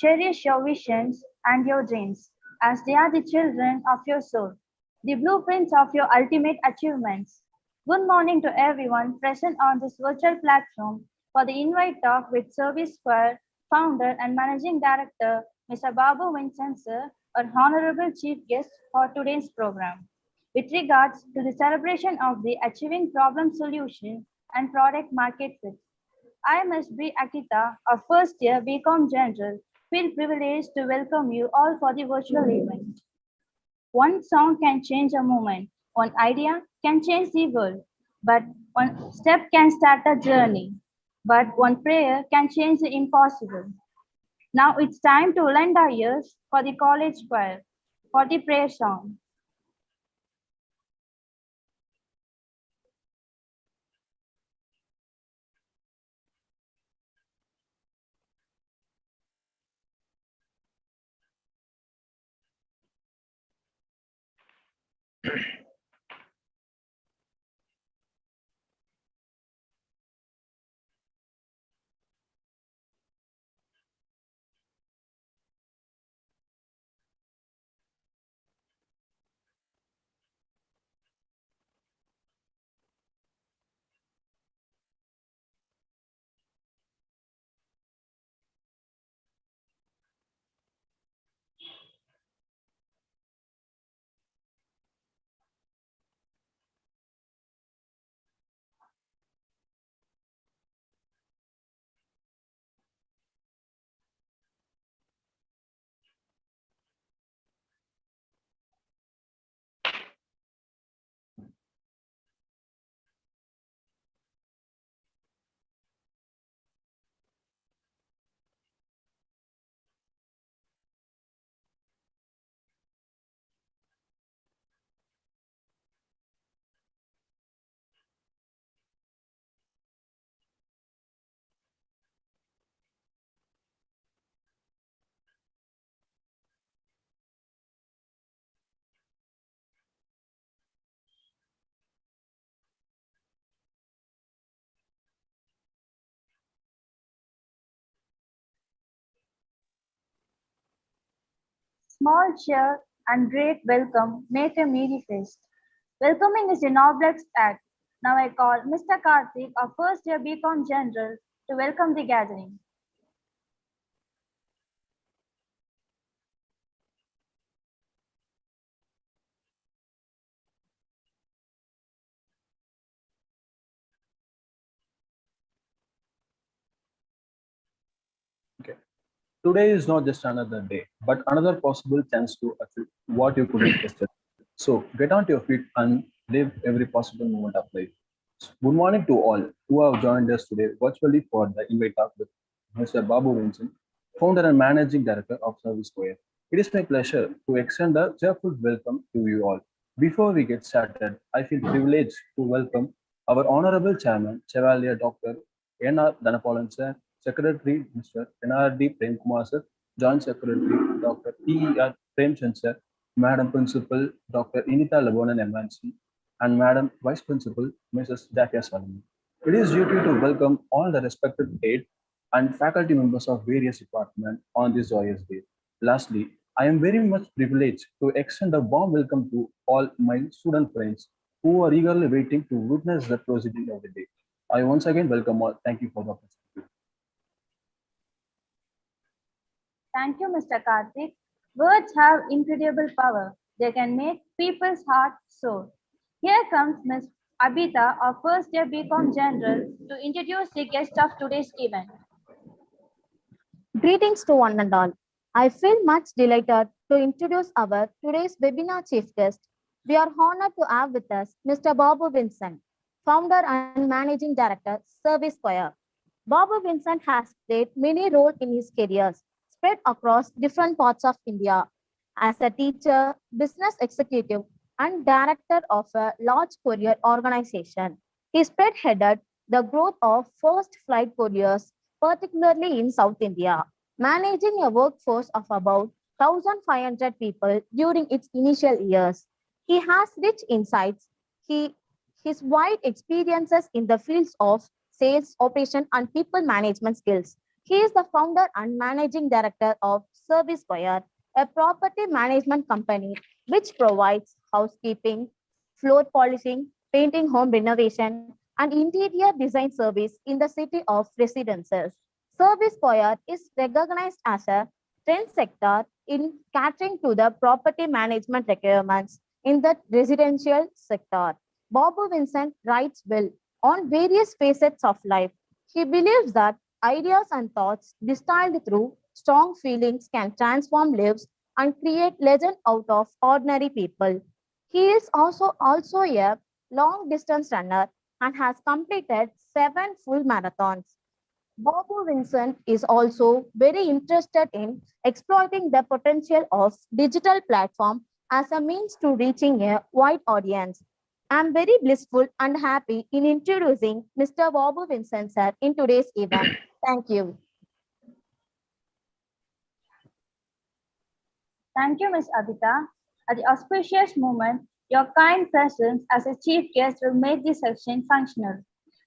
Cherish your visions and your dreams, as they are the children of your soul, the blueprints of your ultimate achievements. Good morning to everyone present on this virtual platform for the Invite Talk with Service Square founder and managing director, Mr. Babu Vincenza, our honorable chief guest for today's program. With regards to the celebration of the achieving problem solution and product market fit, I must be Akita, a first year BCom General, feel privileged to welcome you all for the virtual event. One song can change a moment, one idea can change the world, but one step can start a journey, but one prayer can change the impossible. Now it's time to lend our ears for the college choir, for the prayer song. Small cheer and great welcome make a merry feast. Welcoming is a noblest act. Now I call Mr. Karthik, our first year BCom General, to welcome the gathering. Okay. Today is not just another day, but another possible chance to achieve what you couldn't yesterday. So get onto your feet and live every possible moment of life. Good morning to all who have joined us today virtually for the Invite Talk with Mr. Babu Vincent, founder and managing director of Service Square. It is my pleasure to extend a cheerful welcome to you all. Before we get started, I feel privileged to welcome our honorable chairman, Chevalier Dr. N.R. Dhanapalan sir, Secretary Mr. N.R.D. Prem Kumar sir, Joint Secretary Dr. P.E.R. Premchand sir, Madam Principal Dr. Inita Labonan MNC, and Madam Vice Principal Mrs. Jackia Solomon. It is duty to welcome all the respected aide and faculty members of various departments on this joyous day. Lastly, I am very much privileged to extend a warm welcome to all my student friends who are eagerly waiting to witness the proceeding of the day. I once again welcome all. Thank you for the opportunity. Thank you, Mr. Karthik. Words have incredible power. They can make people's hearts soar. Here comes Ms. Abita, our first year BCom General, to introduce the guest of today's event. Greetings to one and all. I feel much delighted to introduce our today's webinar chief guest. We are honored to have with us Mr. Babu Vincent, founder and managing director, Service Square. Babu Vincent has played many roles in his careers, spread across different parts of India. As a teacher, business executive, and director of a large courier organization, he spearheaded the growth of first flight couriers, particularly in South India, managing a workforce of about 1,500 people during its initial years. He has rich insights. His wide experiences in the fields of sales, operation, and people management skills He is the founder and managing director of Service Square, a property management company which provides housekeeping, floor polishing, painting, home renovation, and interior design service in the city of residences. Service Square is recognized as a trend sector in catering to the property management requirements in the residential sector. Bobu Vincent writes well on various facets of life. He believes that ideas and thoughts distilled through strong feelings can transform lives and create legend out of ordinary people. He is also a long distance runner and has completed 7 full marathons. Bobo Vincent is also very interested in exploiting the potential of digital platform as a means to reaching a wide audience. I am very blissful and happy in introducing Mr. Bobo Vincent sir in today's event. Thank you. Thank you, Ms. Abhita. At the auspicious moment, your kind presence as a chief guest will make this session functional.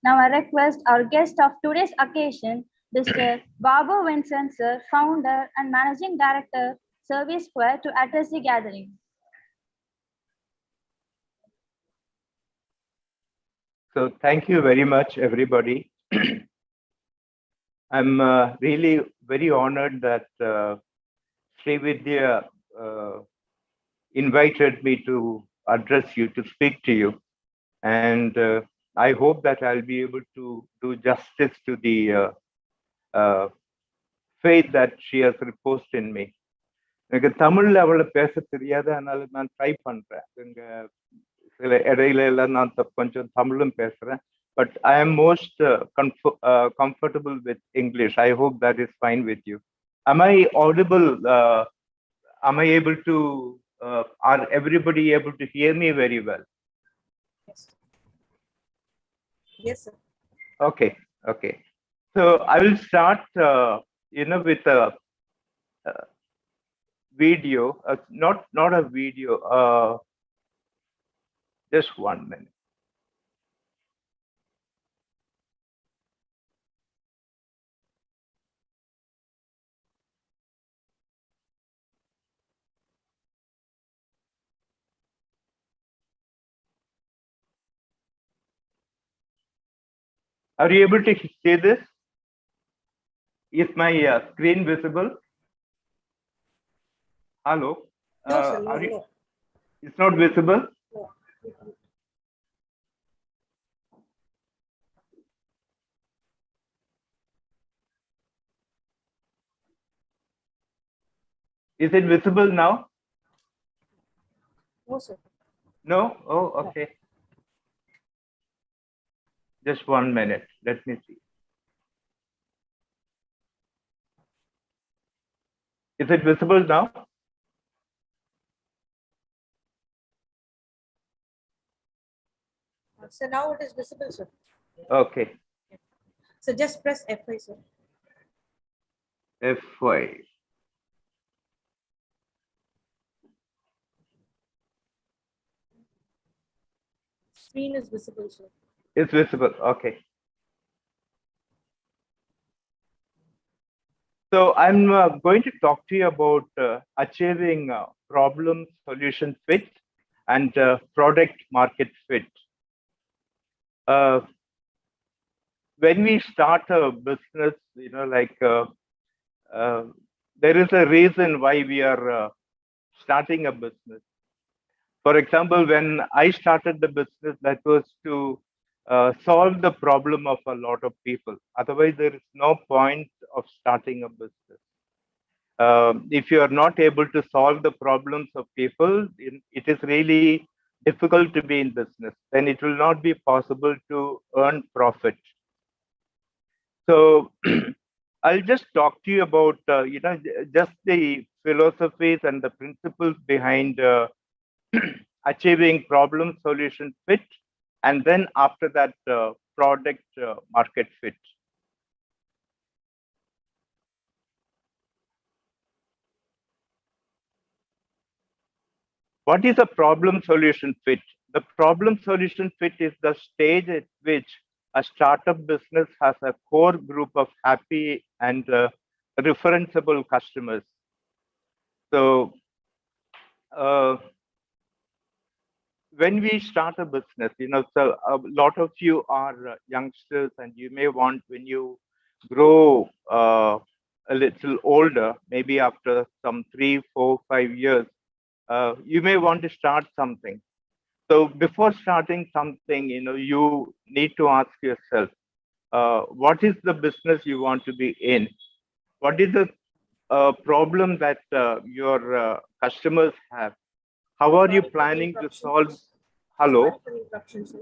Now I request our guest of today's occasion, Mr. Babu Vincent sir, founder and managing director, Service Square, to address the gathering. So thank you very much, everybody. I'm really very honored that Srividya invited me to address you, to speak to you. And I hope that I'll be able to do justice to the faith that she has reposed in me. எனக்கு தமிழ்ல அவளை பேச தெரியாது, அதனால நான் try பண்றேன். சில இடையில எல்லாம் நான் கொஞ்சம் தமிழும் பேசுறேன். But I am most comfortable with English. I hope that is fine with you. Am I audible? Am I able to, are everybody able to hear me very well? Yes. Yes, sir. Okay, okay. So I will start, with a video, not a video, just 1 minute. Are you able to see this? Is my screen visible? Hello? No, sir, no. It's not visible? No. Is it visible now? No, sir. No? Oh, okay. Just 1 minute. Let me see. Is it visible now? So now it is visible, sir. Okay. So just press F5, sir. F5. Screen is visible, sir. It's visible. Okay. So I'm going to talk to you about achieving problem solution fit and product market fit. When we start a business, there is a reason why we are starting a business. For example, when I started the business, that was to solve the problem of a lot of people. Otherwise, there is no point of starting a business. If you are not able to solve the problems of people, it is really difficult to be in business. Then it will not be possible to earn profit. So I'll just talk to you about, just the philosophies and the principles behind achieving problem solution fit, and then after that, product market fit. What is a problem solution fit? The problem solution fit is the stage at which a startup business has a core group of happy and referenceable customers. So when we start a business, so a lot of you are youngsters, and you may want, when you grow a little older, maybe after some 3, 4, 5 years, you may want to start something. So before starting something, you need to ask yourself, what is the business you want to be in? What is the problem that your customers have? How are you planning to solve? Hello? Sorry for the interruption, sir.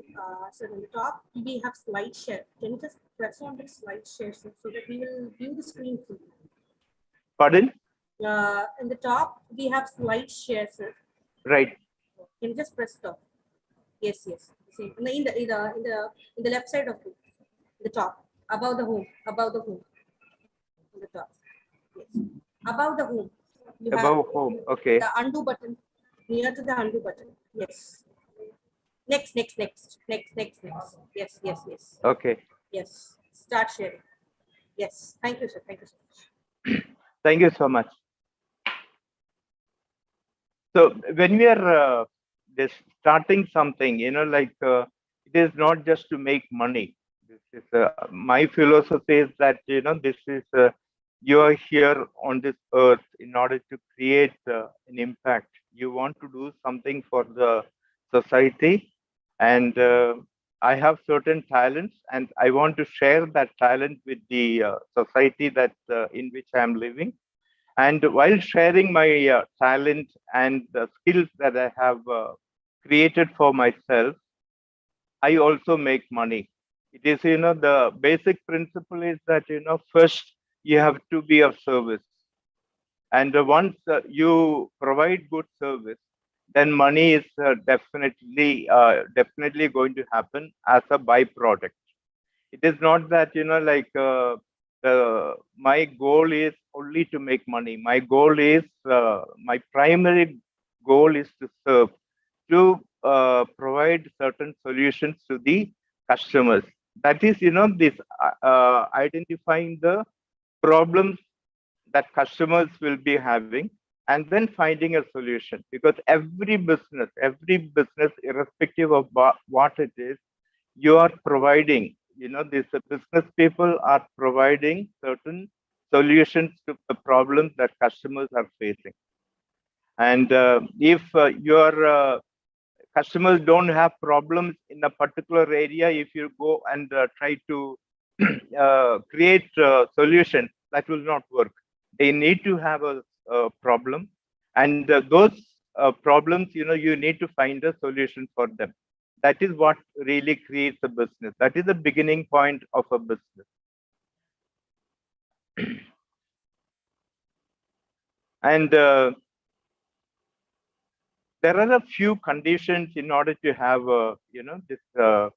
So on the top, we have slide share. Can you just press on the slide share, sir, so that we will view the screen for you? Pardon? In the top, we have slide share, sir. Right. Can you just press stop? Yes, yes. See, in the left side of the top, above the home, on the top. Yes, above the home. You Above have home. Okay. the undo button, near to the undo button. Yes. Next. Yes. Okay. Yes. Start sharing. Yes. Thank you, sir. Thank you so much. Thank you so much. So when we are just starting something, it is not just to make money. This is my philosophy is that this is you are here on this earth in order to create an impact. You want to do something for the society, and I have certain talents, and I want to share that talent with the society that in which I am living. And while sharing my talent and the skills that I have created for myself, I also make money. It is, the basic principle is that, first you have to be of service. And once you provide good service, then money is definitely going to happen as a byproduct. It is not that, my goal is only to make money. My goal is, my primary goal is to serve, to provide certain solutions to the customers. That is, this identifying the problems that customers will be having, and then finding a solution. Because every business, irrespective of what it is, you are providing, these business people are providing certain solutions to the problems that customers are facing. And if your customers don't have problems in a particular area, if you go and try to create solutions, that will not work. They need to have a problem, and those problems, you need to find a solution for them. That is what really creates a business. That is the beginning point of a business. And there are a few conditions in order to have this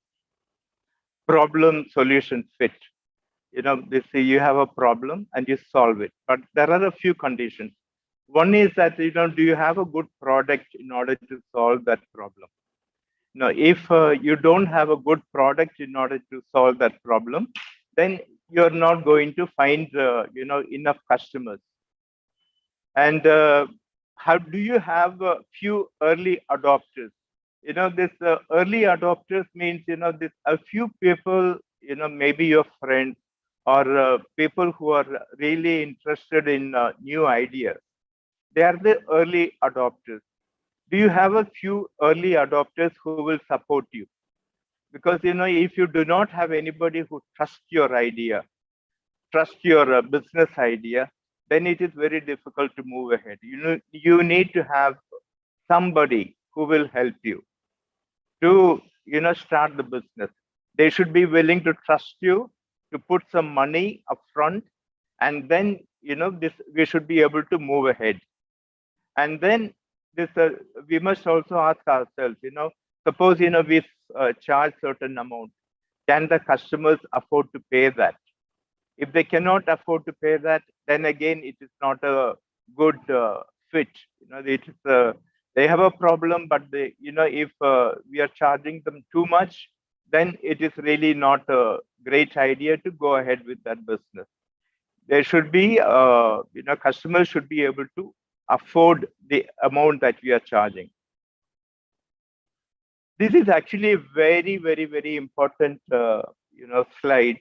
problem solution fit. You have a problem and you solve it, but there are a few conditions. One is that, do you have a good product in order to solve that problem? Now, if you don't have a good product in order to solve that problem, then you're not going to find, enough customers. And how do you have a few early adopters? This early adopters means, this a few people, maybe your friends or people who are really interested in new ideas. They are the early adopters. Do you have a few early adopters who will support you? Because, if you do not have anybody who trusts your idea, trust your business idea, then it is very difficult to move ahead. You need to have somebody who will help you to, start the business. They should be willing to trust you, to put some money up front, and then, we should be able to move ahead. And then we must also ask ourselves, suppose, we charge certain amount. Can the customers afford to pay that? If they cannot afford to pay that, then again, it is not a good fit. It is, they have a problem, but if we are charging them too much, then it is really not a great idea to go ahead with that business. There should be, customers should be able to afford the amount that we are charging. This is actually a very, very, very important, slide.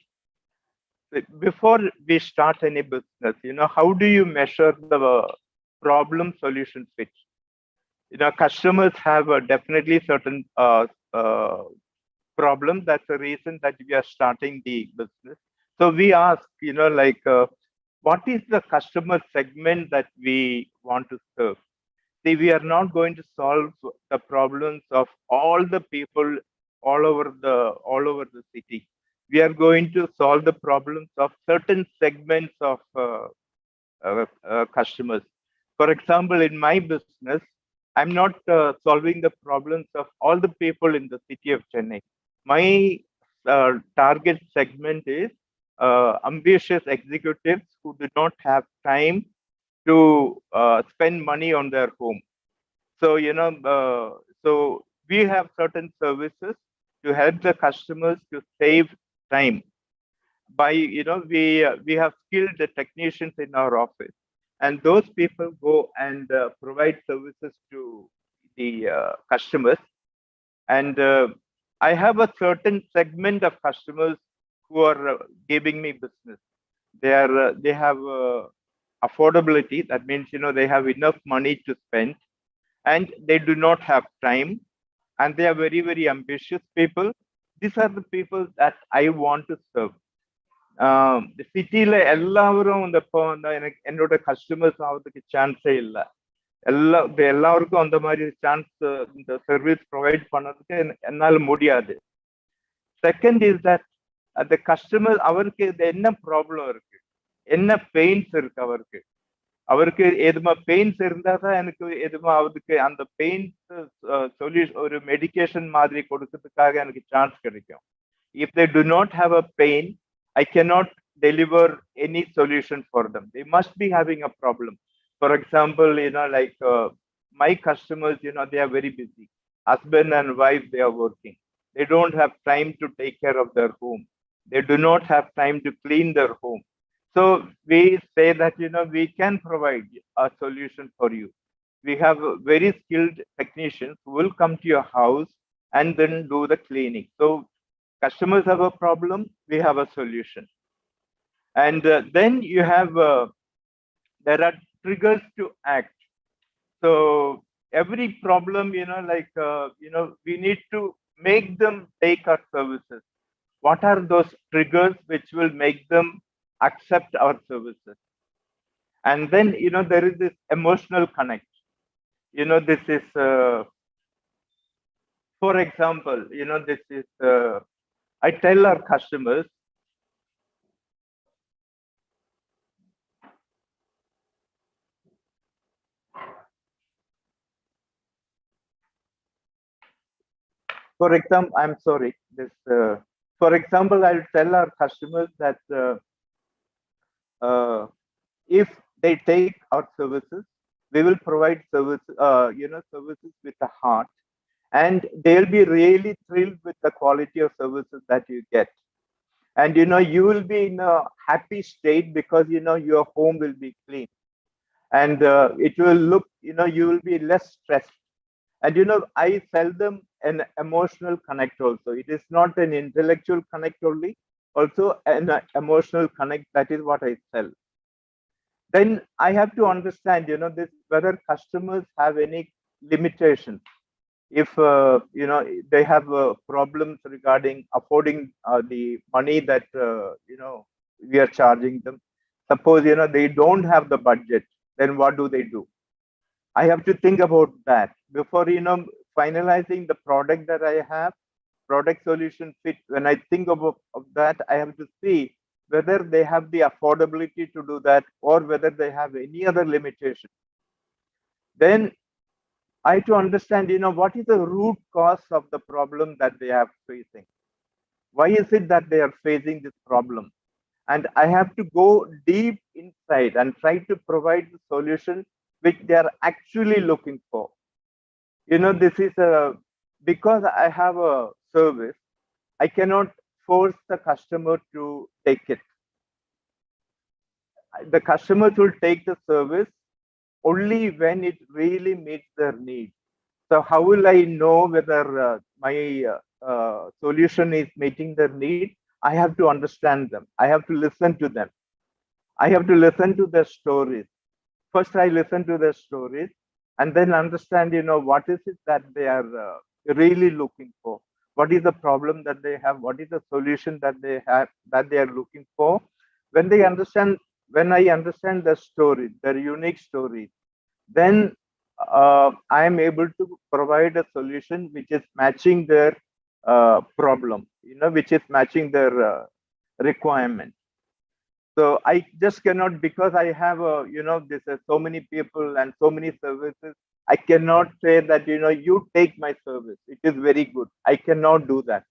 Before we start any business, how do you measure the problem solution fit? Customers have definitely certain problem. That's the reason that we are starting the business. So we ask, what is the customer segment that we want to serve? See, we are not going to solve the problems of all the people all over the city. We are going to solve the problems of certain segments of customers. For example, in my business, I'm not solving the problems of all the people in the city of Chennai. My target segment is ambitious executives who do not have time to spend money on their home. So, so we have certain services to help the customers to save time. By, we have skilled technicians in our office, and those people go and provide services to the customers. And I have a certain segment of customers who are giving me business. They have affordability. That means, they have enough money to spend, and they do not have time, and they are very, very ambitious people. These are the people that I want to serve. சிட்டியில எல்லாரும் இப்போ எனக்கு என்னோட customers ஆகிறதுக்கு சான்ஸே இல்லை. எல்லாருக்கும் அந்த மாதிரி சான்ஸ் இந்த சர்வீஸ் ப்ரொவைட் பண்ணதுக்கு என்னால முடியாது. செகண்ட் இஸ் தட் அந்த கஸ்டமர் அவருக்கு என்ன ப்ராப்ளம் இருக்கு, என்ன பெயின்ஸ் இருக்கு, அவருக்கு எதுமா பெயின்ஸ் இருந்தா தான் எனக்கு எதுமா அவருக்கு அந்த பெயின்ஸ் சொல்யூஷன் ஒரு மெடிக்கேஷன் மாதிரி கொடுக்கறதுக்காக எனக்கு சான்ஸ் கிடைக்கும். If they do not have a pain, I cannot deliver any solution for them. They must be having a problem. For example, my customers, they are very busy. Husband and wife, they are working. They don't have time to take care of their home. They do not have time to clean their home. So we say that, we can provide a solution for you. We have very skilled technicians who will come to your house and then do the cleaning. So customers have a problem, we have a solution. And then you have, there are triggers to act. So every problem, we need to make them take our services. What are those triggers which will make them accept our services? And then, there is this emotional connect. This is, for example, this is, I tell our customers, for example, I'm sorry, this, for example, I'll tell our customers that if they take our services, we will provide services, services with a heart, and they'll be really thrilled with the quality of services that you get. And, you will be in a happy state because, your home will be clean, and it will look, you will be less stressed. And, I sell them an emotional connect also. It is not an intellectual connect only, also an emotional connect. That is what I sell. Then I have to understand, this, whether customers have any limitations. If they have problems regarding affording the money that we are charging them. Suppose they don't have the budget, then what do they do? I have to think about that before finalizing the product that I have, product solution fit. When I think of that, I have to see whether they have the affordability to do that, or whether they have any other limitation. Then I to understand, what is the root cause of the problem that they are facing? Why is it that they are facing this problem? And I have to go deep inside and try to provide the solution which they are actually looking for. This is because I have a service, I cannot force the customer to take it. The customers will take the service only when it really meets their need. So how will I know whether my solution is meeting their need? I have to understand them. I have to listen to them. I have to listen to their stories. First, I listen to their stories and then understand, what is it that they are really looking for? What is the problem that they have? What is the solution that they have that they are looking for? When they understand, when I understand their story, their unique stories, then I am able to provide a solution which is matching their problem, which is matching their requirement. So I just cannot, because I have this so many people and so many services, I cannot say that, you take my service, it is very good. I cannot do that.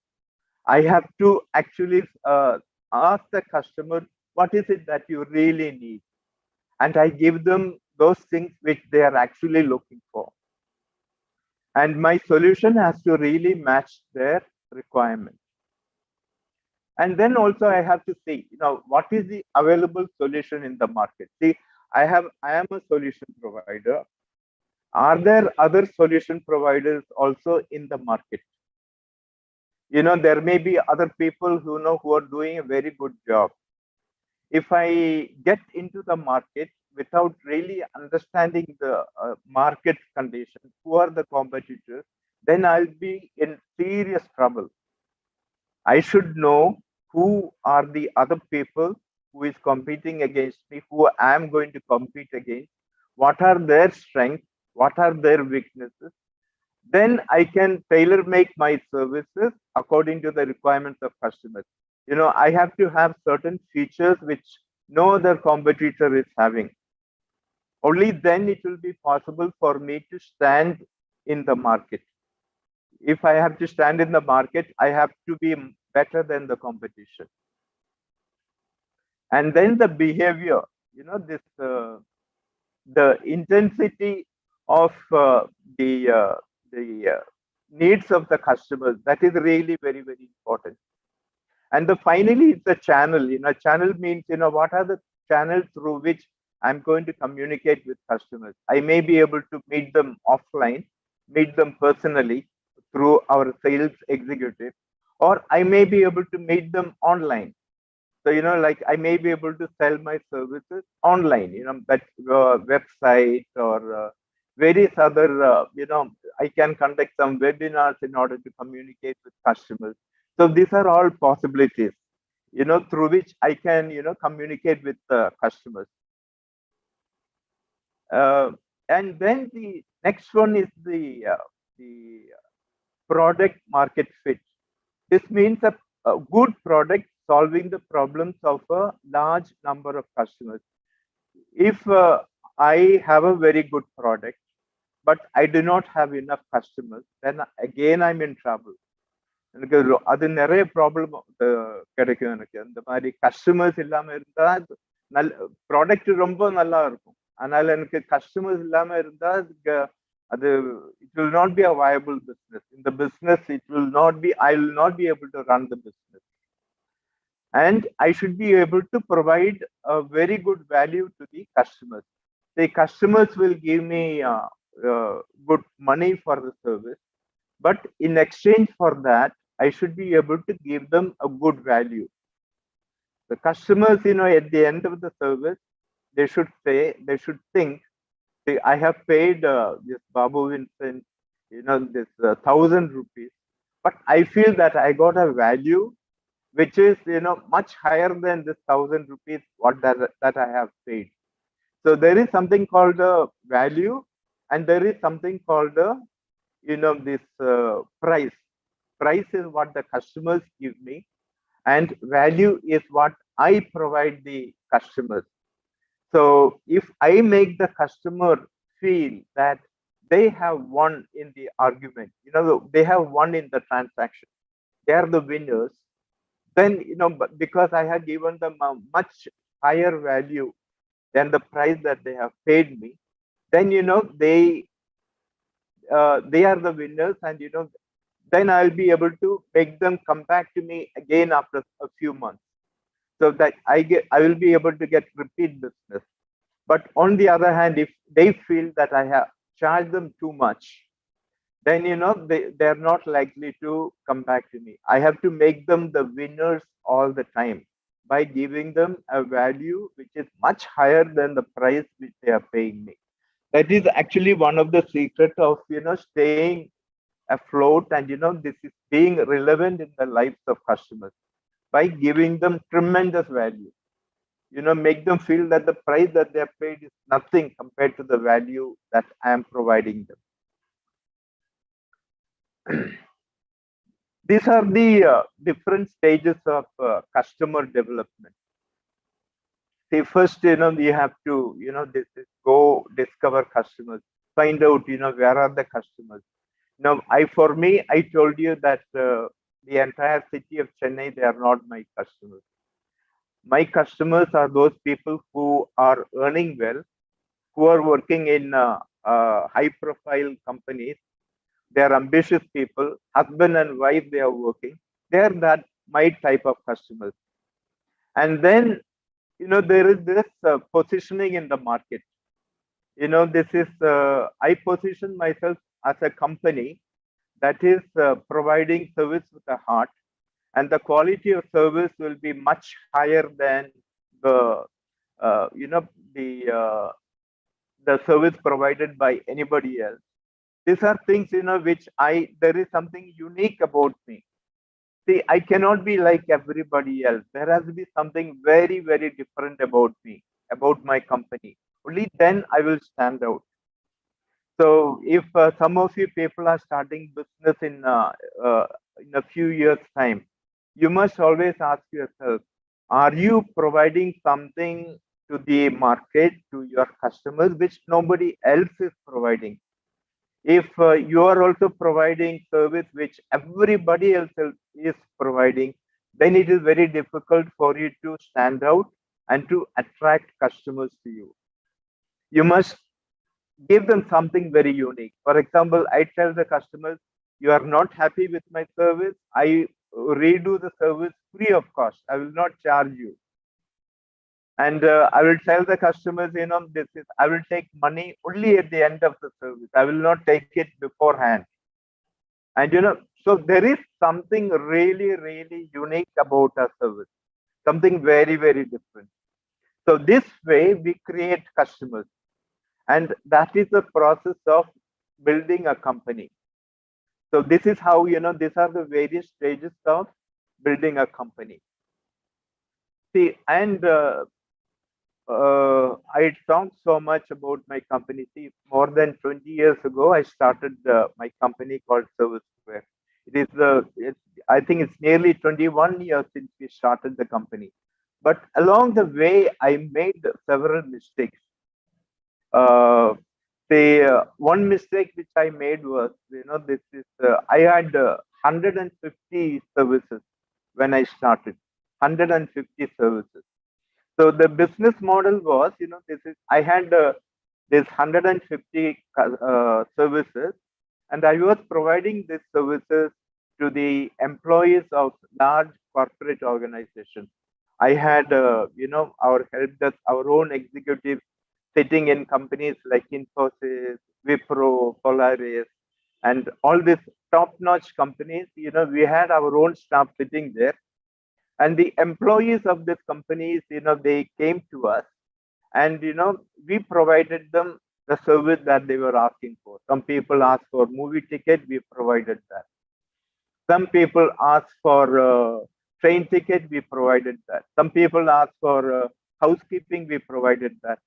I have to actually ask the customer, what is it that you really need? And I give them those things which they are actually looking for. And my solution has to really match their requirement. And then also I have to see, what is the available solution in the market? See, I am a solution provider. Are there other solution providers also in the market? There may be other people who are doing a very good job. If I get into the market without really understanding the market conditions, who are the competitors, then I'll be in serious trouble. I should know who are the other people who is competing against me, who I am going to compete against, what are their strengths, what are their weaknesses. Then I can tailor make my services according to the requirements of customers. I have to have certain features which no other competitor is having. Only then it will be possible for me to stand in the market. If I have to stand in the market, I have to be better than the competition. And then the behavior, the intensity of the needs of the customers, that is really very, very important. And finally, it's a channel. Channel means, what are the channels through which I'm going to communicate with customers? I may be able to meet them offline, meet them personally through our sales executive, or I may be able to meet them online. So, like I may be able to sell my services online, that website or various other, I can conduct some webinars in order to communicate with customers. So these are all possibilities, through which I can, communicate with customers. And then the next one is the product market fit. This means a good product solving the problems of a large number of customers. If I have a very good product, but I do not have enough customers, then again I'm in trouble. எனக்கு அது நிறைய problem கிடைக்கும். எனக்கு அந்த மாதிரி customers இல்லாம இருந்தா நல்ல ப்ராடக்ட் ரொம்ப நல்லா இருக்கும். அதனால எனக்கு கஸ்டமர்ஸ் இல்லாம இருந்தா அது it will not be a viable business. In the business, I will not be able to run the business. And I should be able to provide a very good value to the customers. The customers will give me good money for the service, but in exchange for that, I should be able to give them a good value. The customers, at the end of the service, they should think, I have paid this Babu Vincent, this 1,000 rupees, but I feel that I got a value which is, much higher than this 1,000 rupees what that I have paid. So there is something called the value, and there is something called the, this price. Price is what the customers give me, and value is what I provide the customers. So if I make the customer feel that they have won in the argument, they have won in the transaction, they are the winners, then, because I have given them a much higher value than the price that they have paid me, then, they are the winners, and, then I'll be able to make them come back to me again after a few months, so that I will be able to get repeat business. But on the other hand, if they feel that I have charged them too much, then they're not likely to come back to me. I have to make them the winners all the time by giving them a value which is much higher than the price which they are paying me. That is actually one of the secret of staying afloat, and this is being relevant in the lives of customers, by giving them tremendous value. Make them feel that the price that they are paid is nothing compared to the value that I am providing them. These are the different stages of customer development. See, first, we have to, this is go discover customers, find out, where are the customers. Now, for me, I told you that the entire city of Chennai, they are not my customers. My customers are those people who are earning well, who are working in high-profile companies. They are ambitious people, husband and wife, they are working. They are that my type of customers. And then, there is this positioning in the market. This is, I position myself as a company that is providing service with a heart, and the quality of service will be much higher than the, the service provided by anybody else. These are things, which there is something unique about me. See, I cannot be like everybody else. There has to be something very, very different about me, about my company. Only then I will stand out. So if some of you people are starting business in a few years' time, you must always ask yourself, are you providing something to the market, to your customers, which nobody else is providing? If you are also providing service which everybody else is providing, then it is very difficult for you to stand out and to attract customers to you. You must give them something very unique. For example, I tell the customers, you are not happy with my service, I redo the service free of cost. I will not charge you. And I will tell the customers, I will take money only at the end of the service. I will not take it beforehand. And so there is something really, really unique about our service, something very, very different. So this way we create customers. And that is the process of building a company. So this is how, these are the various stages of building a company. See, and I talked so much about my company. See, more than 20 years ago, I started my company called Service Square. I think it's nearly 21 years since we started the company. But along the way, I made several mistakes. One mistake which I made was, I had 150 services when I started, 150 services. So the business model was, I had this 150 services, and I was providing these services to the employees of large corporate organizations. I had, our help desk, our own executives sitting in companies like Infosys, Wipro, Polaris, and all these top-notch companies. We had our own staff sitting there. And the employees of these companies, they came to us, and we provided them the service that they were asking for. Some people asked for movie ticket, we provided that. Some people asked for train ticket, we provided that. Some people asked for housekeeping, we provided that.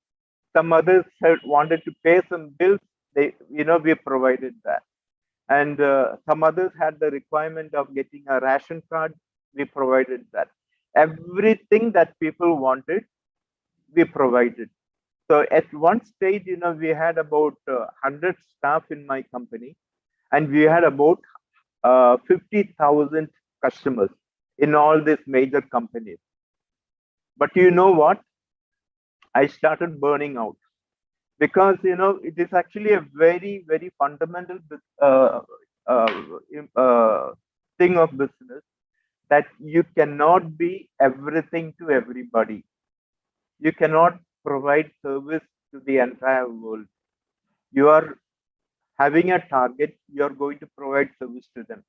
Some others wanted to pay some bills, we provided that. And some others had the requirement of getting a ration card, we provided that. Everything that people wanted, we provided. So at one stage, we had about 100 staff in my company, and we had about 50,000 customers in all these major companies. But you know what? I started burning out, because it is actually a very, very fundamental thing of business, that you cannot be everything to everybody. You cannot provide service to the entire world. You are having a target, you're going to provide service to them.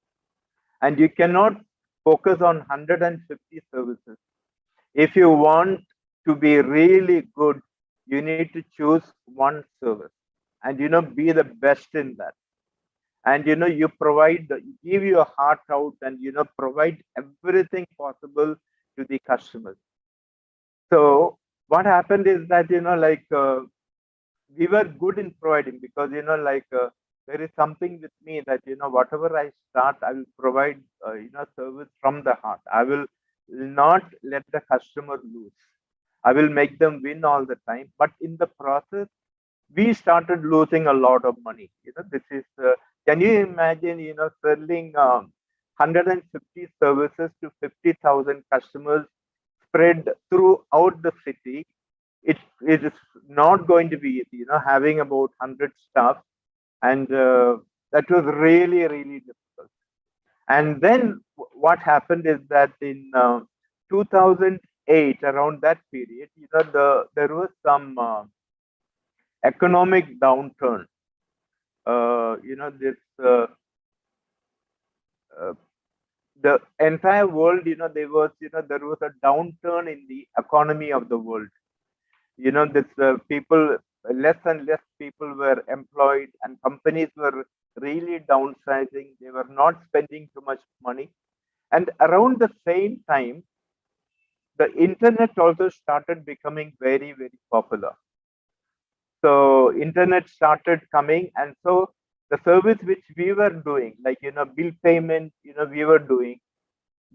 And you cannot focus on 150 services. If you want to be really good, you need to choose one service and be the best in that. And you provide, give your heart out, and provide everything possible to the customers. So what happened is that we were good in providing, because there is something with me that whatever I start, I will provide service from the heart. I will not let the customer lose. I will make them win all the time, but in the process we started losing a lot of money. This is can you imagine selling 150 services to 50,000 customers spread throughout the city? It is not going to be easy, having about 100 staff, and that was really, really difficult. And then what happened is that in 2008, around that period, there was some economic downturn. This uh, the entire world, there was a downturn in the economy of the world. This people, less and less people were employed, and companies were really downsizing. They were not spending too much money. And around the same time, the internet also started becoming very, very popular. So internet started coming, and so the service which we were doing, like bill payment, we were doing,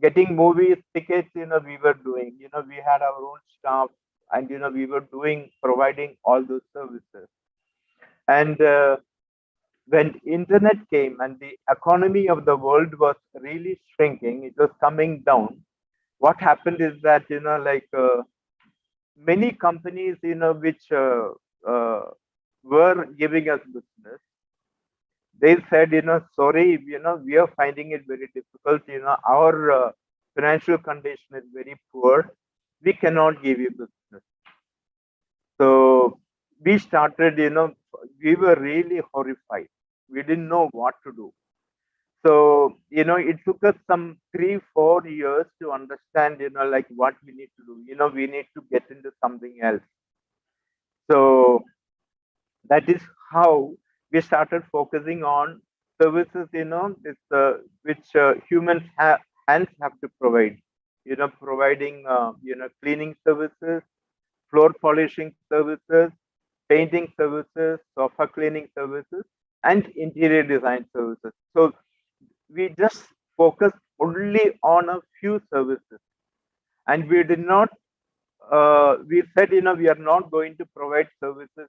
getting movies tickets, we were doing, we had our own staff, and we were providing all those services. And when internet came and the economy of the world was really shrinking, it was coming down. What happened is that many companies which were giving us business, they said, sorry, we are finding it very difficult. Our financial condition is very poor. We cannot give you business. So we started, we were really horrified. We didn't know what to do. So, it took us some 3-4 years to understand, what we need to do. We need to get into something else. So that is how we started focusing on services, this which humans hands have to provide. Providing, cleaning services, floor polishing services, painting services, sofa cleaning services, and interior design services. So we just focused only on a few services, and we did not. We said, we are not going to provide services,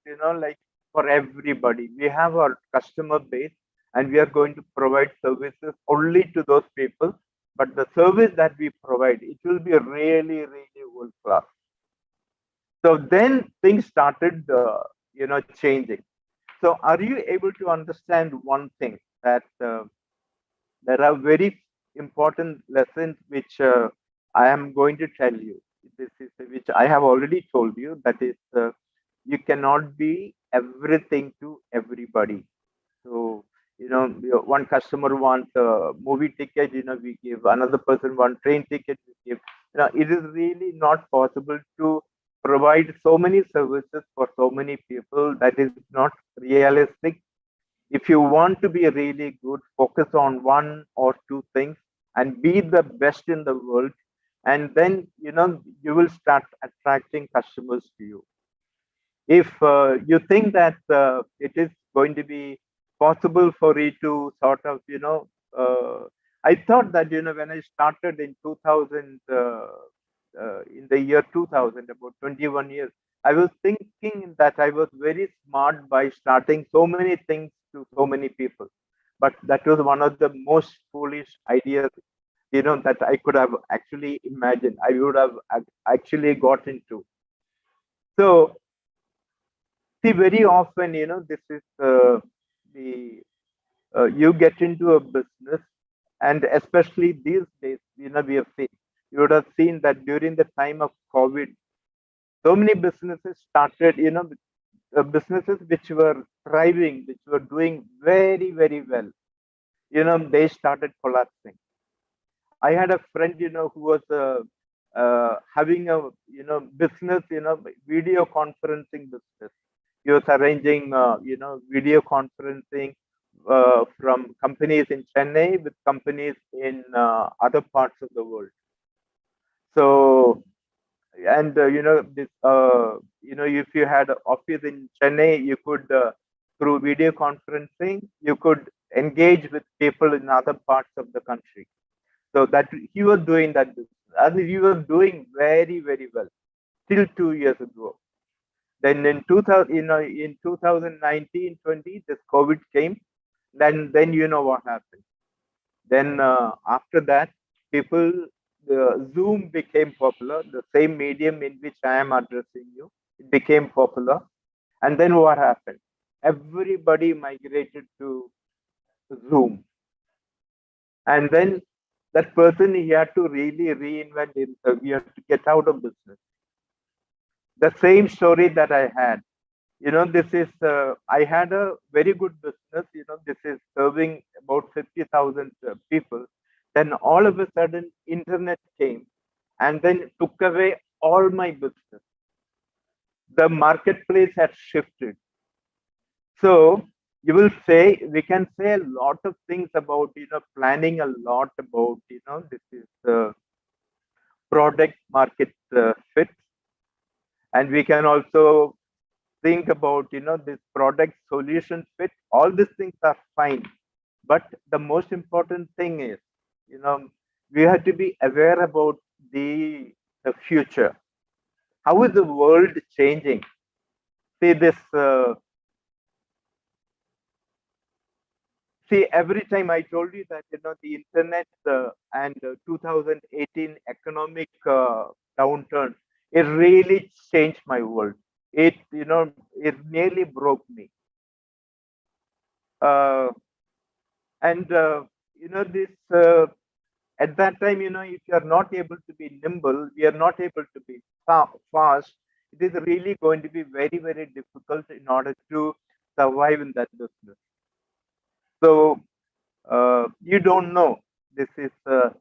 for everybody. We have our customer base, and we are going to provide services only to those people. But the service that we provide, it will be really, really world class. So then things started, changing. So are you able to understand one thing, that there are very important lessons which I am going to tell you. This is which I have already told you, that is, you cannot be everything to everybody. So, one customer wants a movie ticket, we give. Another person wants train ticket, we give. It is really not possible to provide so many services for so many people. That is not realistic. If you want to be really good, focus on one or two things and be the best in the world. And then, you will start attracting customers to you. If you think that it is going to be possible for you to sort of, I thought that, when I started in 2000, in the year 2000, about 21 years, I was thinking that I was very smart by starting so many things to so many people. But that was one of the most foolish ideas, that I could have actually imagined. I would have actually got into. So, see, very often, this is the you get into a business, and especially these days, we have seen, you would have seen that during the time of COVID, so many businesses started, businesses which were thriving, which were doing very, very well, they started collapsing. I had a friend, who was having a, business, video conferencing business. He was arranging, video conferencing from companies in Chennai with companies in other parts of the world. So, and this, if you had an office in Chennai, you could, through video conferencing, you could engage with people in other parts of the country. So that he was doing that business, and he was doing very, very well till 2 years ago. Then in 2000, in 2019-20, this COVID came. Then you know what happened. Then after that, people, the Zoom became popular. The same medium in which I am addressing you, it became popular. And then what happened? Everybody migrated to Zoom, and then that person, he had to really reinvent himself. He had to get out of business. The same story that I had. This is, I had a very good business. This is serving about 50,000 people. Then all of a sudden, internet came and then took away all my business. The marketplace had shifted. So you will say, we can say a lot of things about, planning a lot about, this is product market fit. And we can also think about, this product solution fit. All these things are fine. But the most important thing is, we have to be aware about the future. How is the world changing? See this, see, every time I told you that, the internet and 2018 economic downturn, it really changed my world. It, it nearly broke me. And, this, at that time, if you are not able to be nimble, we are not able to be fast, it is really going to be very, very difficult in order to survive in that business. So you don't know, this is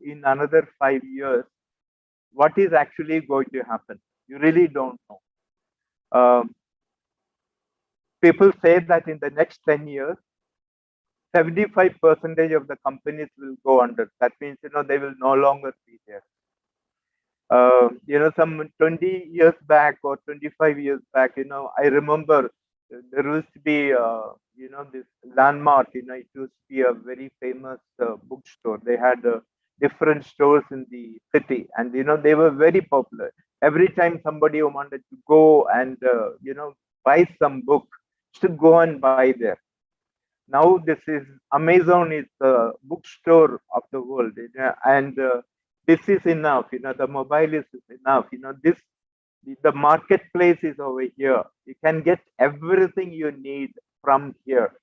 in another 5 years, what is actually going to happen. You really don't know. People say that in the next 10 years, 75% of the companies will go under. That means, they will no longer be there. Some 20 years back or 25 years back, I remember there used to be, this landmark, it used to be a very famous bookstore. They had different stores in the city, and, they were very popular. Every time somebody wanted to go and, buy some book, to go and buy there. Now this is Amazon is the bookstore of the world, and this is enough. The mobile is enough. This, the marketplace is over here. You can get everything you need from here.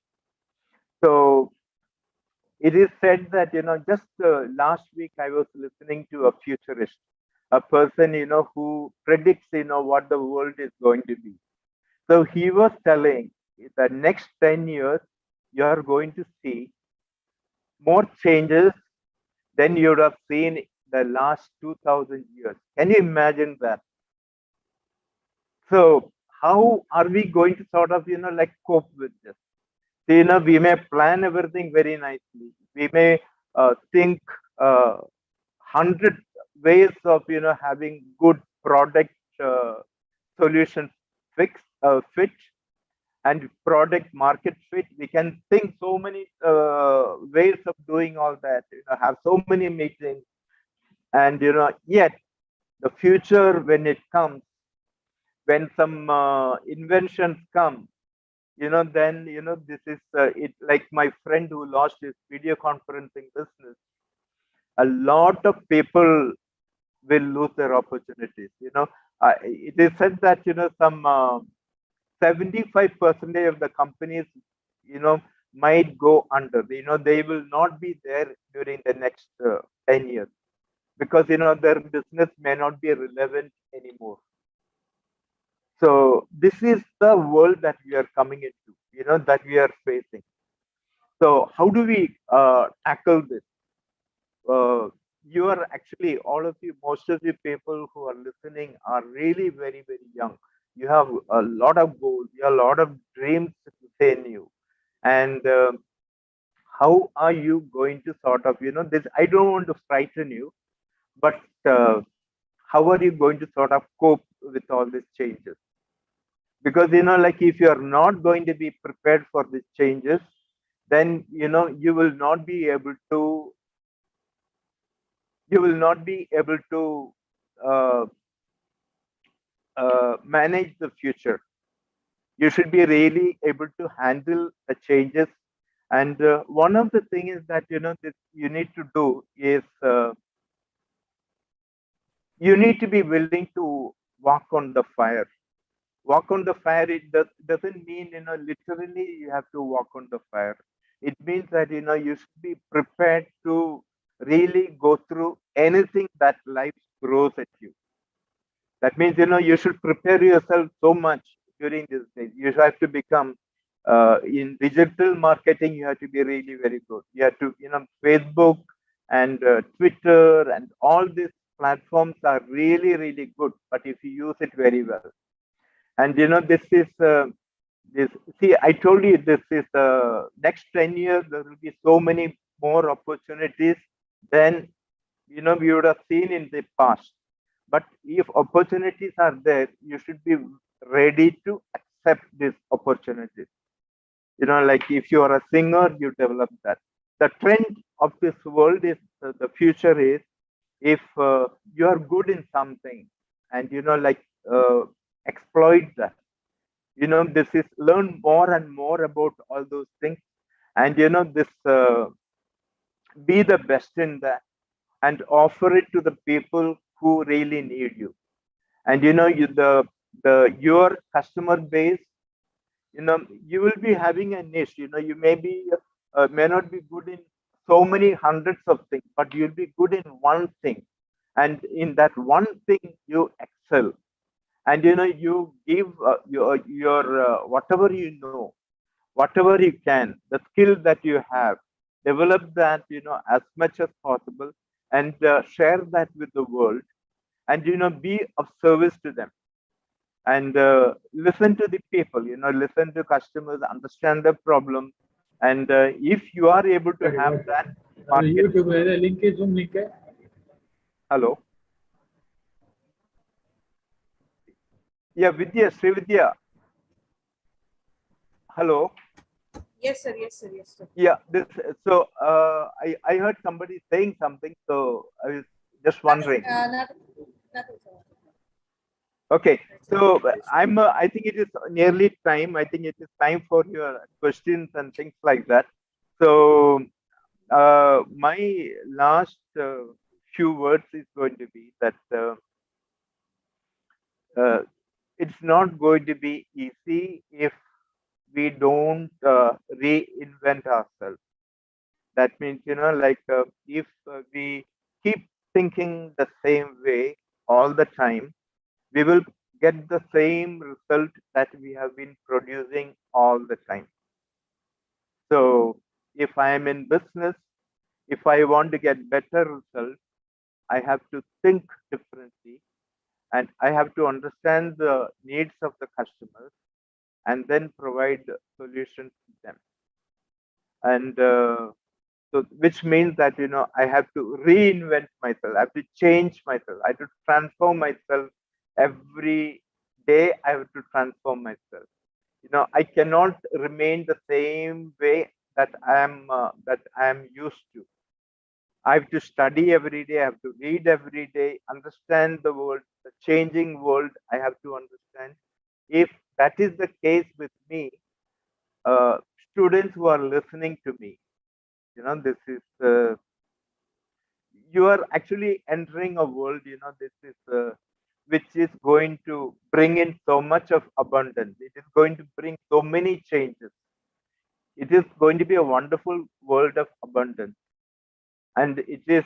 So it is said that, just last week I was listening to a futurist, a person, who predicts, what the world is going to be. So he was telling the next 10 years, you are going to see more changes than you would have seen the last 2000 years. Can you imagine that? So how are we going to sort of, like cope with this? So, we may plan everything very nicely. We may think 100 ways of, having good product solution fit, and product market fit. We can think so many ways of doing all that, have so many meetings, and yet the future, when it comes, when some inventions come, then this is it. Like my friend who lost his video conferencing business, a lot of people will lose their opportunities. It is said that some 75% of the companies, might go under. They will not be there during the next 10 years because, their business may not be relevant anymore. So this is the world that we are coming into, that we are facing. So how do we tackle this? You are actually, all of you, most of the people who are listening are really very, very young. You have a lot of goals, you have a lot of dreams within you. And how are you going to sort of, this? I don't want to frighten you, but how are you going to sort of cope with all these changes? Because, like if you are not going to be prepared for these changes, then, you will not be able to uh, manage the future. You should be really able to handle the changes. And one of the things is that, that you need to do is you need to be willing to walk on the fire. Walk on the fire, doesn't mean, literally you have to walk on the fire. It means that, you should be prepared to really go through anything that life throws at you. That means, you should prepare yourself so much during this day. You have to become, in digital marketing, you have to be really very good. You have to, Facebook and Twitter and all these platforms are really, really good. But if you use it very well, and this is this. See, I told you this is the next 10 years. There will be so many more opportunities than we would have seen in the past. But if opportunities are there, you should be ready to accept these opportunities. Like if you are a singer, you develop that. The trend of this world is the future is if you are good in something and like exploit that. This is learn more and more about all those things, and this be the best in that and offer it to the people who really need you. And your customer base, you will be having a niche. You may not be good in so many hundreds of things, but you'll be good in one thing, and in that one thing you excel. And you give your whatever you know, whatever you can, the skill that you have, develop that as much as possible, and share that with the world, and be of service to them, and listen to the people, listen to customers, understand the problem, and if you are able to have that market. YouTube है link है Zoom link है. Hello. Yeah, Vidya, Srividya. Hello. Yes, sir. Yes, sir. Yes, sir. Yeah, so I heard somebody saying something, so I was just wondering. Nothing, sir. Okay, so I think it is nearly time. I think it is time for your questions and things like that. So my last few words is going to be that it's not going to be easy if we don't reinvent ourselves. That means, like if we keep thinking the same way all the time, we will get the same result that we have been producing all the time. So if I am in business, if I want to get better results, I have to think differently, and I have to understand the needs of the customers and then provide solutions to them. And so which means that I have to reinvent myself, I have to change myself, I have to transform myself every day. I have to transform myself. I cannot remain the same way that I am used to. I have to study every day, I have to read every day, understand the world, the changing world. I have to understand. If that is the case with me, students who are listening to me, this is you are actually entering a world, this is which is going to bring in so much of abundance. It is going to bring so many changes. It is going to be a wonderful world of abundance. And it is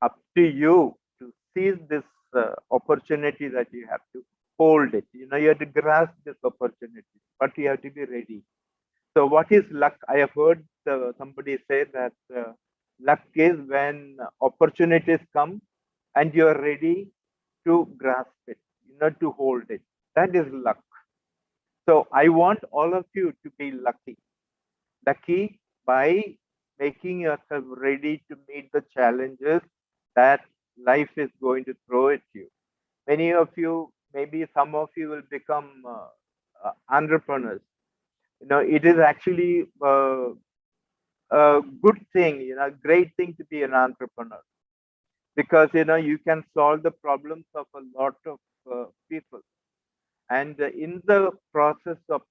up to you to seize this opportunity that you have to hold it. You know, you have to grasp this opportunity, but you have to be ready. So, what is luck? I have heard somebody say that luck is when opportunities come and you are ready to grasp it, you know, to hold it. That is luck. So, I want all of you to be lucky. Lucky by making yourself ready to meet the challenges that life is going to throw at you. Many of you, maybe some of you will become entrepreneurs. You know, it is actually a good thing, you know, a great thing to be an entrepreneur, because you know you can solve the problems of a lot of people, and in the process of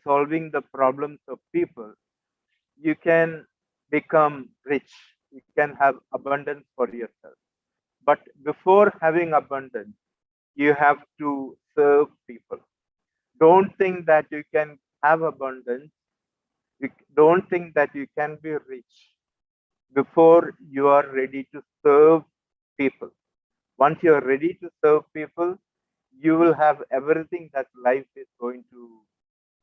solving the problems of people, you can become rich. You can have abundance for yourself. But before having abundance, you have to serve people. Don't think that you can have abundance. You don't think that you can be rich before you are ready to serve people. Once you are ready to serve people, you will have everything that life is going to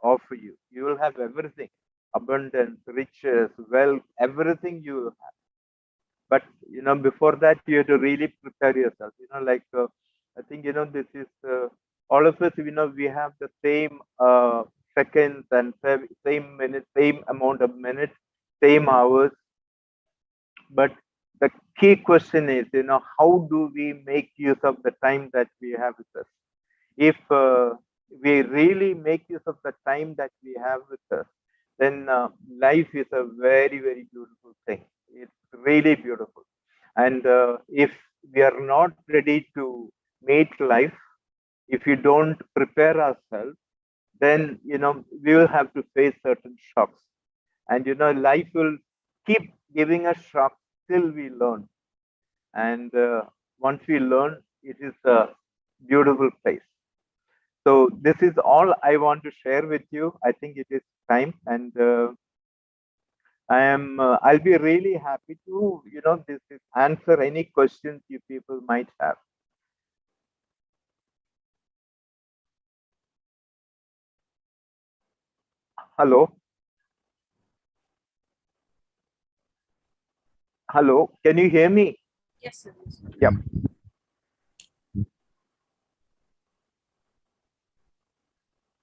offer you. You will have everything: abundance, riches, wealth, everything you will have. But you know, before that, you have to really prepare yourself. You know, like I think you know this is all of us. You know, we have the same seconds and same minutes, same amount of minutes, same hours. But the key question is, you know, how do we make use of the time that we have with us? If we really make use of the time that we have with us, then life is a very, very beautiful thing. It's really beautiful. And if we are not ready to make life, if you don't prepare ourselves, then you know we will have to face certain shocks, and you know life will keep giving us shocks till we learn. And once we learn, it is a beautiful place. So this is all I want to share with you. I think it is time, and I'll be really happy to, you know, this is answer any questions you people might have. Hello, hello, can you hear me? Yes, sir. Yep.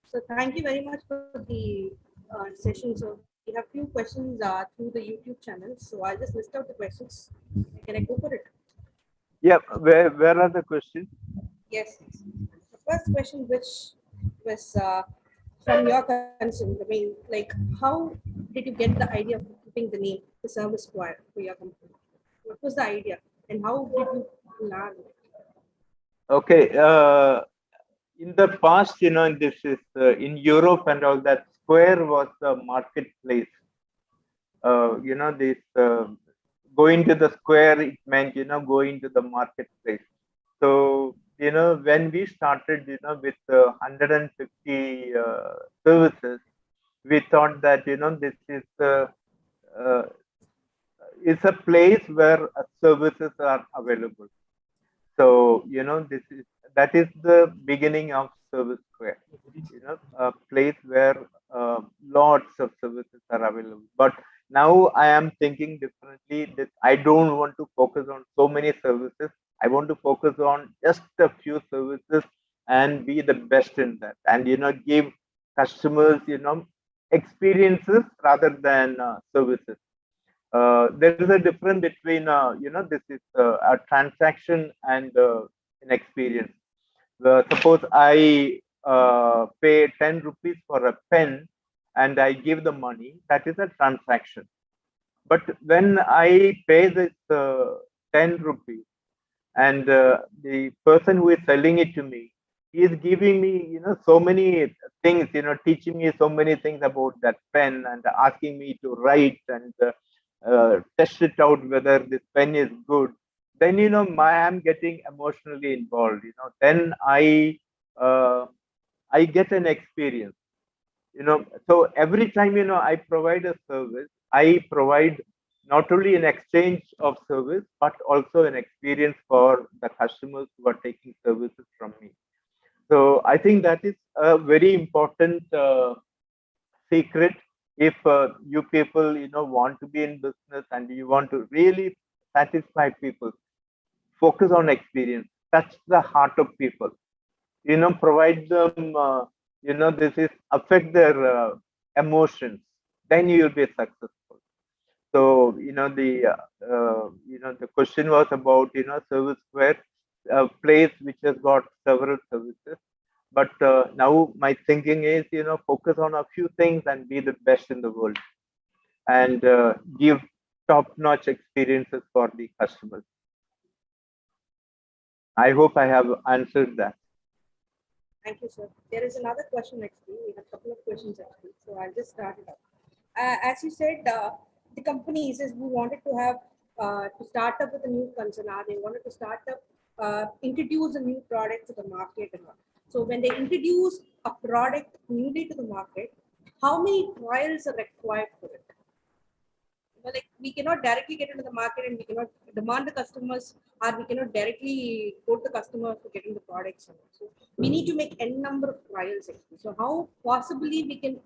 So thank you very much for the session. So we have few questions through the YouTube channel. So I'll just list out the questions. Can I go for it? Yeah, where are the questions? Yes. The first question, which was from your concern, I mean, like, how did you get the idea of keeping the name, the service choir, for your company? What was the idea, and how did you learn? Okay, in the past, you know, this is in Europe and all that. Square was the marketplace. You know, this going to the square, it meant, you know, going to the marketplace. So, you know, when we started, you know, with 150 services, we thought that, you know, this uh, is a place where services are available. So, you know, that is the beginning of Service Square. You know, a place where lots of services are available. But now I am thinking differently. That I don't want to focus on so many services. I want to focus on just a few services and be the best in that. And you know, give customers, you know, experiences rather than services. There is a difference between you know, this is a transaction and an experience. Suppose I pay 10 rupees for a pen and I give the money, that is a transaction. But when I pay this 10 rupees and the person who is selling it to me, he is giving me, you know, so many things, you know, teaching me so many things about that pen and asking me to write and test it out whether this pen is good. Then you know, I'm getting emotionally involved. You know, then uh, I get an experience. So every time, I provide a service, I provide not only an exchange of service, but also an experience for the customers who are taking services from me. So I think that is a very important secret. If you people, want to be in business and you want to really satisfy people, focus on experience, touch the heart of people, provide them, this is affect their emotions, then you will be successful. So, the question was about, service square, a place which has got several services. But now my thinking is, focus on a few things and be the best in the world, and give top-notch experiences for the customers. I hope I have answered that. Thank you, sir. There is another question actually. We have a couple of questions actually. So I'll just start it up. As you said, the companies is who wanted to have to start up with a new concern. They wanted to start up, introduce a new product to the market and all. So when they introduce a product newly to the market, how many trials are required for it? Like we cannot directly get into the market and we cannot demand the customers, or we cannot directly go to the customer to get into the products. So we need to make n number of trials actually. So how possibly we can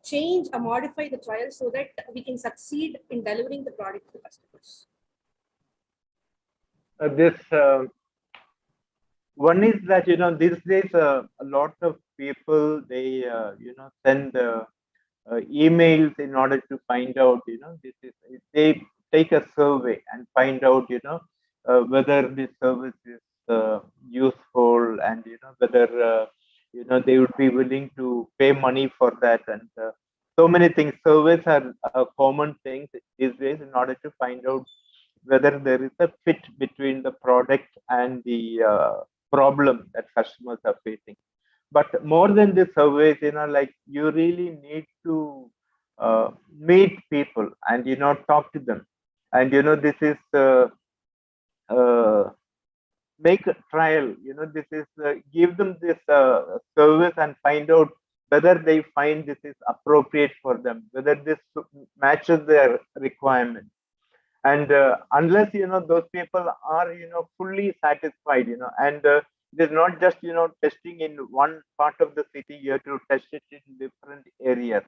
change or modify the trials so that we can succeed in delivering the product to the customers? One is that, these days a lot of people, they send emails in order to find out, this is, they take a survey and find out, whether this service is useful, and whether they would be willing to pay money for that, and so many things. Surveys are a common thing these days in order to find out whether there is a fit between the product and the problem that customers are facing. But more than the surveys, like you really need to meet people and, talk to them. And, this is make a trial, this is give them this service and find out whether they find this is appropriate for them, whether this matches their requirements. And unless, those people are, fully satisfied, and it is not just, testing in one part of the city, you have to test it in different areas.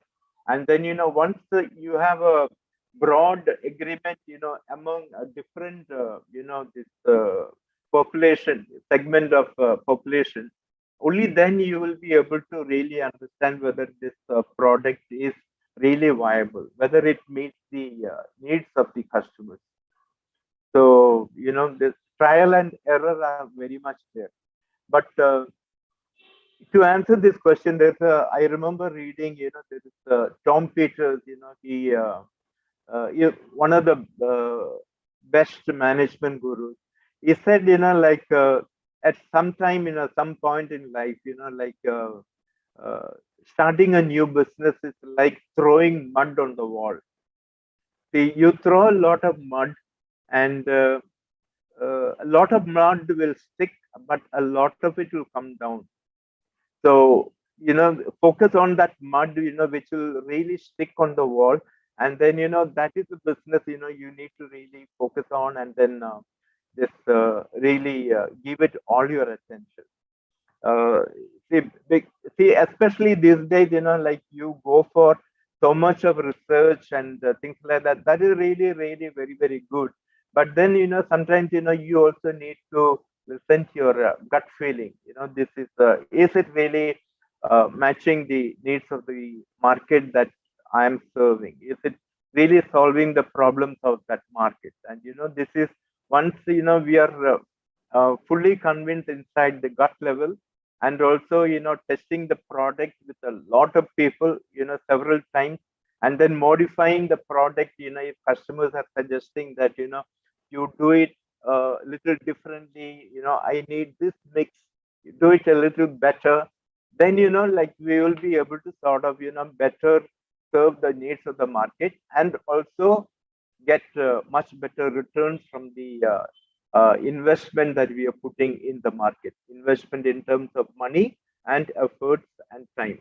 And then, once you have a broad agreement, among a different, this population, segment of population, only then you will be able to really understand whether this product is really viable, whether it meets the needs of the customers. So, this trial and error are very much there. But to answer this question, I remember reading, there is Tom Peters, he one of the best management gurus. He said, like at some time, some point in life, like starting a new business is like throwing mud on the wall. See, you throw a lot of mud, and a lot of mud will stick, but a lot of it will come down. So, focus on that mud, which will really stick on the wall. And then, that is the business, you need to really focus on, and then just really give it all your attention. See, especially these days, like you go for so much of research and things like that. That is really, really very, very good. But then, sometimes, you also need to listen to your gut feeling. This is it really matching the needs of the market that I am serving? Is it really solving the problems of that market? And, this is once, we are fully convinced inside the gut level, and also, testing the product with a lot of people, several times, and then modifying the product, if customers are suggesting that, you do it a little differently, I need this mix, you do it a little better, then, like we will be able to sort of, better serve the needs of the market, and also get much better returns from the investment that we are putting in the market, investment in terms of money and efforts and time.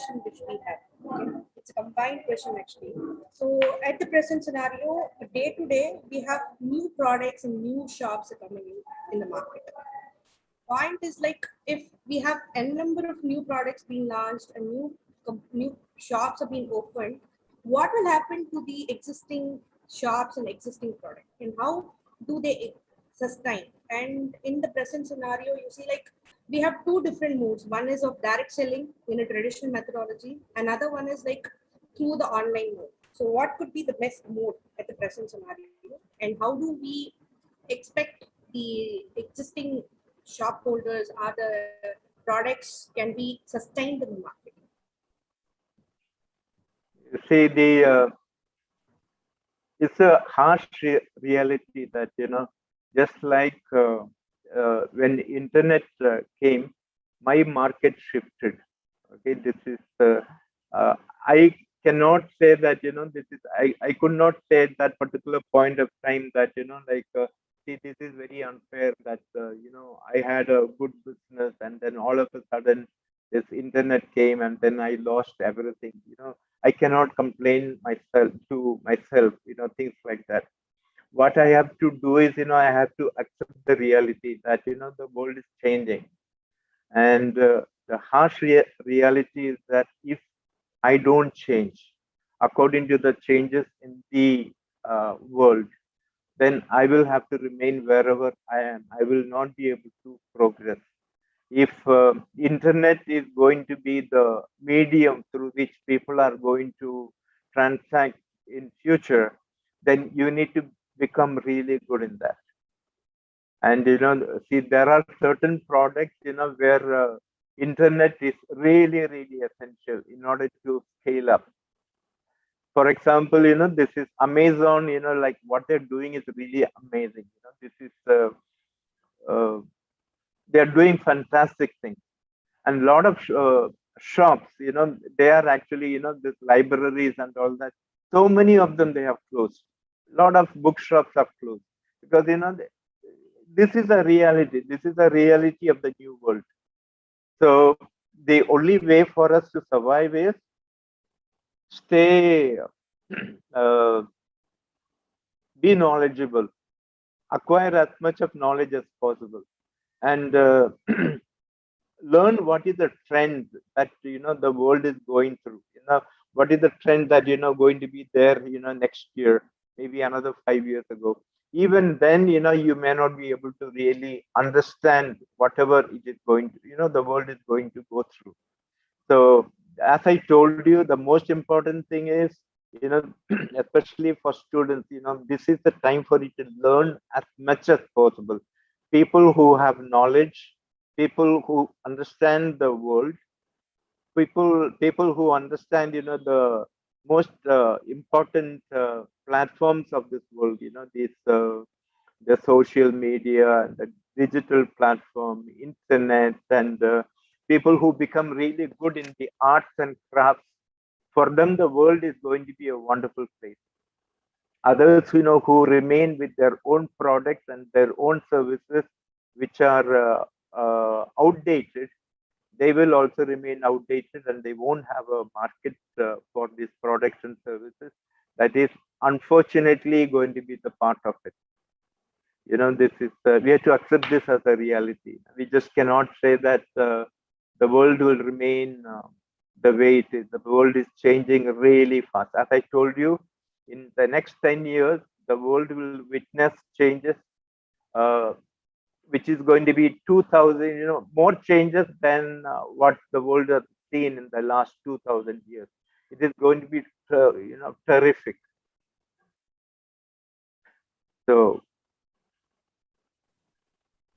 question which we have. Okay? It's a combined question actually. So at the present scenario, day to day, we have new products and new shops are coming in the market. Point is like if we have n number of new products being launched and new shops are being opened, what will happen to the existing shops and existing product, and how do they sustain? And in the present scenario, you see like we have two different modes. One is of direct selling in a traditional methodology. Another one is like through the online mode. So what could be the best mode at the present scenario, and how do we expect the existing shop holders are the products can be sustained in the market? See, it's a harsh reality that, just like when internet came, my market shifted. Okay, this is I cannot say that, this is I could not say at that particular point of time that, see, this is very unfair that I had a good business and then all of a sudden this internet came and then I lost everything. I cannot complain myself, things like that. What I have to do is, I have to accept the reality that, the world is changing. And the harsh reality is that if I don't change according to the changes in the world, then I will have to remain wherever I am. I will not be able to progress. If internet is going to be the medium through which people are going to transact in future, then you need to become really good in that. And see, there are certain products where internet is really essential in order to scale up. For example, this is Amazon. Like what they're doing is really amazing. This is they're doing fantastic things, and a lot of shops, they are actually, this libraries and all that. So many of them they have closed. A lot of bookshops have closed because this is a reality. This is a reality of the new world. So the only way for us to survive is stay, be knowledgeable, acquire as much of knowledge as possible, and learn what is the trend that the world is going through. What is the trend that going to be there next year, maybe another 5 years ago. Even then, you may not be able to really understand whatever it is going to, the world is going to go through. So as I told you, the most important thing is, especially for students, this is the time for you to learn as much as possible. People who have knowledge, people who understand the world, people who understand, the most important platforms of this world, these the social media, the digital platform, internet, and people who become really good in the arts and crafts. For them, the world is going to be a wonderful place. Others, who remain with their own products and their own services, which are outdated, they will also remain outdated and they won't have a market for these products and services. That is unfortunately going to be the part of it. This is we have to accept this as a reality. We just cannot say that the world will remain the way it is. The world is changing really fast. As I told you, in the next 10 years, the world will witness changes, which is going to be 2000, more changes than what the world has seen in the last 2000 years. It is going to be, terrific. So,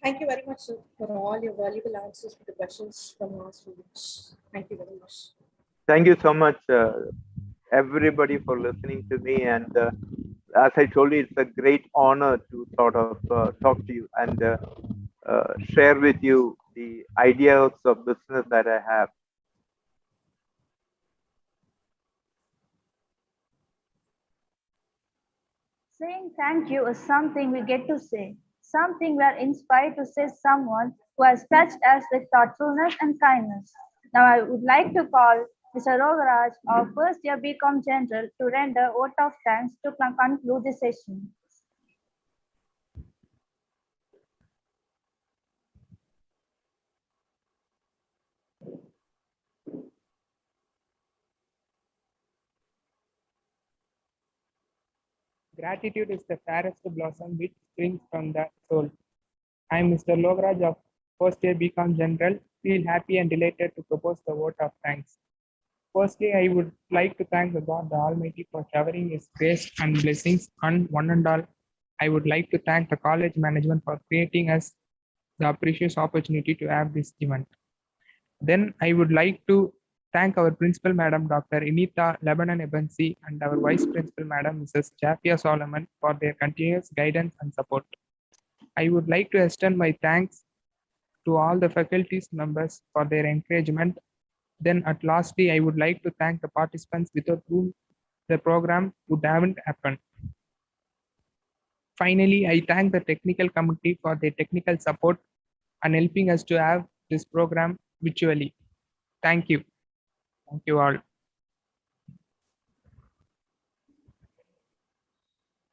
Thank you very much, sir, for all your valuable answers to the questions from our students. Thank you very much. thank you so much, everybody, for listening to me. And as I told you, it's a great honor to sort of talk to you and share with you the ideas of business that I have. Saying thank you is something we get to say, something we are inspired to say someone who has touched us with thoughtfulness and kindness. Now I would like to call Mr. Rogaraj, our first year BCom General, to render vote of thanks to conclude the session. Gratitude is the fairest blossom which springs from the soul. I am Mr. Lograj of first year BCom General. Feel happy and delighted to propose the vote of thanks. Firstly, I would like to thank the God the Almighty for showering His grace and blessings on one and all. I would like to thank the college management for creating us the precious opportunity to have this event. Then I would like to thank our principal, Madam Dr. Inita Lebanon Ebansi, and our vice principal, Madam Mrs. Jafia Solomon, for their continuous guidance and support. I would like to extend my thanks to all the faculties members for their encouragement. Then at lastly, I would like to thank the participants without whom the program would haven't happened. Finally, I thank the technical committee for their technical support and helping us to have this program virtually. Thank you. Thank you all.